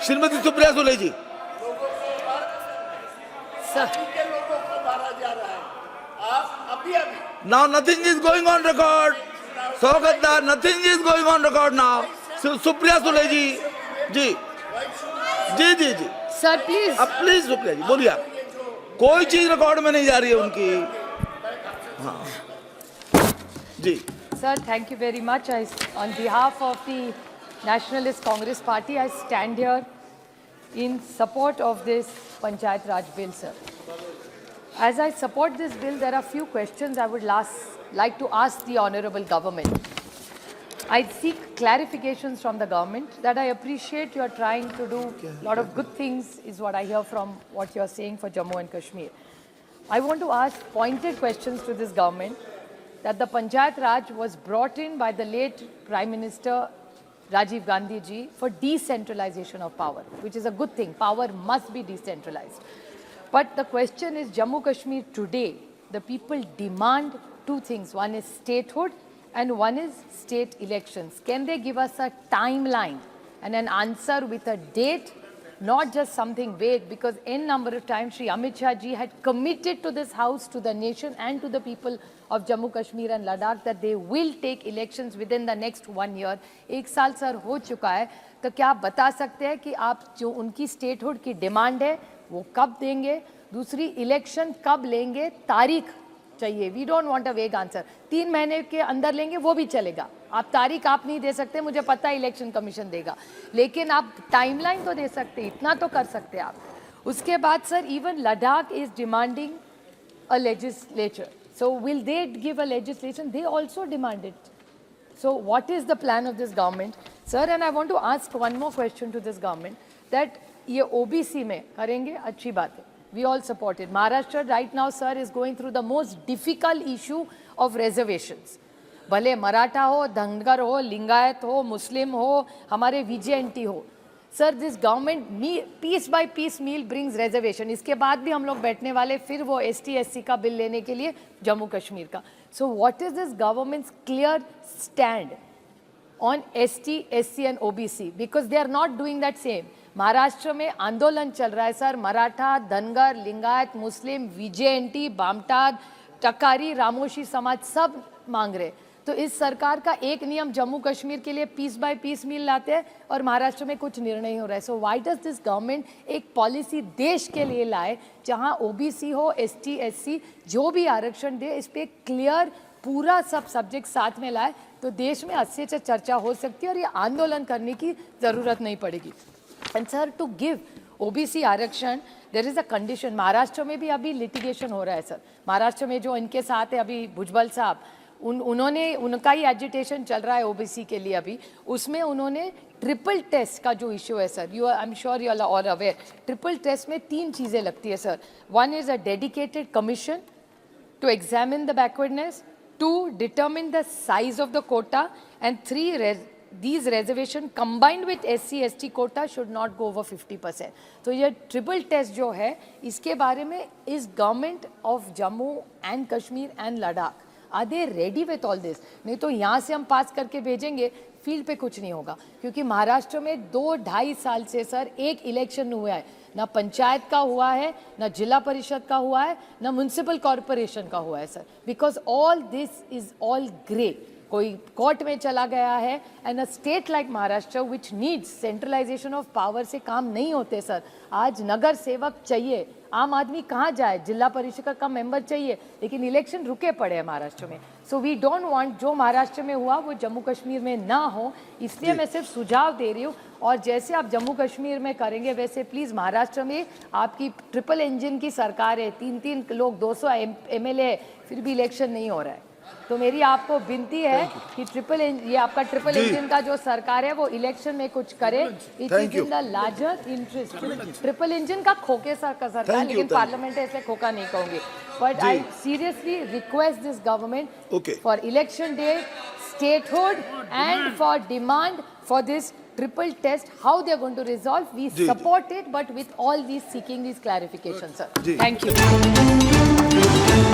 Shrimati Supriya Sule ji. Now nothing is going on record. Saugatdar, nothing is going on record now. Supriya Sule ji ji ji ji ji sir please. अब please Supriya ji बोलिए आप। कोई चीज record में नहीं जा रही है उनकी। हाँ जी Sir, thank you very much. On behalf of the Nationalist Congress Party, I stand here in support of this Panchayat Raj bill, sir. As I support this bill, there are few questions I would like to ask the honorable government. I seek clarifications from the government that I appreciate you are trying to do a lot of good things, is what I hear from what you are saying for Jammu and Kashmir. I want to ask pointed questions to this government. That the Panchayat Raj was brought in by the late Prime Minister Rajiv Gandhi ji for decentralization of power, which is a good thing. Power must be decentralized. But the question is, Jammu Kashmir today, the people demand two things. One is statehood and one is state elections. Can they give us a timeline and an answer with a date? Not just something vague, because n number of times Shri Amit Shah ji had committed to this house, to the nation and to the people of Jammu Kashmir and Ladakh that they will take elections within the next 1 year. एक साल sir हो चुका है, तो क्या आप बता सकते हैं कि आप जो उनकी स्टेटहुड की डिमांड है वो कब देंगे? दूसरी, इलेक्शन कब लेंगे? तारीख चाहिए. वी डोंट वांट अ वेग आंसर. 3 महीने के अंदर लेंगे वो भी चलेगा. आप तारीख आप नहीं दे सकते, मुझे पता है इलेक्शन कमीशन देगा, लेकिन आप टाइमलाइन तो दे सकते, इतना तो कर सकते आप. उसके बाद sir, even Ladakh is demanding a legislature. So will they give a legislation? They also demand it. So what is the plan of this government? Sir, and I want to ask one more question to this government, that ये OBC में करेंगे, अच्छी बात है. We all support it. Maharashtra right now, sir, is going through the most difficult issue of reservations. भले मराठा हो, धनगर हो, लिंगायत हो, मुस्लिम हो, हमारे VJNT हो. Sir, this government piece by piece meal brings reservation. इसके बाद भी हम लोग बैठने वाले फिर वो ST SC का बिल लेने के लिए जम्मू कश्मीर का. So what is this government's clear stand on ST SC and OBC, because they are not doing that same. Maharashtra में आंदोलन चल रहा है सर, मराठा, धनगर, लिंगायत, मुस्लिम, VJNT, बामटाग, टकारी, रामोशी समाज सब मांग रहे. तो इस सरकार का एक नियम जम्मू कश्मीर के लिए पीस बाय पीस मील लाते हैं और महाराष्ट्र में कुछ निर्णय हो रहा है. So why does this government एक पॉलिसी देश के लिए लाए जहां OBC हो, ST SC जो भी आरक्षण दे, इस पे क्लियर पूरा सब सब्जेक्ट साथ में लाए, तो देश में अच्छे से चर्चा हो सकती है और ये आंदोलन करने की ज़रूरत नहीं पड़ेगी. And sir, to give OBC आरक्षण, there is a condition. Maharashtra में भी अभी लिटिगेशन हो रहा है सर. महाराष्ट्र में जो इनके साथ है अभी भुजबल साहब, उन्होंने उनका ही एजिटेशन चल रहा है OBC के लिए अभी. उसमें उन्होंने ट्रिपल टेस्ट का जो इशू है sir, I am sure you are all aware. Triple test में 3 चीज़ें लगती है sir. 1 is a dedicated commission to examine the backwardness, 2 determine the size of the quota, and 3 these reservation combined with SC ST quota should not go over 50%. तो ये triple test जो है, इसके बारे में इस government of Jammu and Kashmir and Ladakh, are they ready with all this? नहीं तो यहाँ से हम पास करके भेजेंगे, फील्ड पे कुछ नहीं होगा. क्योंकि महाराष्ट्र में 2-2.5 साल से सर एक इलेक्शन हुआ है, ना पंचायत का हुआ है, ना जिला परिषद का हुआ है, ना म्यूनसिपल कॉरपोरेशन का हुआ है sir. Because all this is all grey. कोई कोर्ट में चला गया है. And a state like Maharashtra which needs centralisation of power से काम नहीं होते सर. आज नगर सेवक चाहिए, आम आदमी कहाँ जाए, जिला परिषद का मेंबर चाहिए, लेकिन इलेक्शन रुके पड़े हैं महाराष्ट्र में. सो वी डोंट वांट जो महाराष्ट्र में हुआ वो जम्मू कश्मीर में ना हो, इसलिए मैं सिर्फ सुझाव दे रही हूँ. और जैसे आप जम्मू कश्मीर में करेंगे वैसे प्लीज़ महाराष्ट्र में आपकी ट्रिपल इंजन की सरकार है, 3-3 लोग, 200 MLA, फिर भी इलेक्शन नहीं हो रहा है. तो मेरी आपको विनती है कि ये आपका ट्रिपल इंजन का जो सरकार है वो इलेक्शन में कुछ करे. It is in the larger interest. Triple engine का खोके सरकार, लेकिन पार्लियामेंट ऐसे खोका नहीं कहूंगी. But I seriously request this government for election day, statehood and for demand for this triple test, how they are going to resolve. We support it, but with all these seeking these clarifications, sir. Thank you.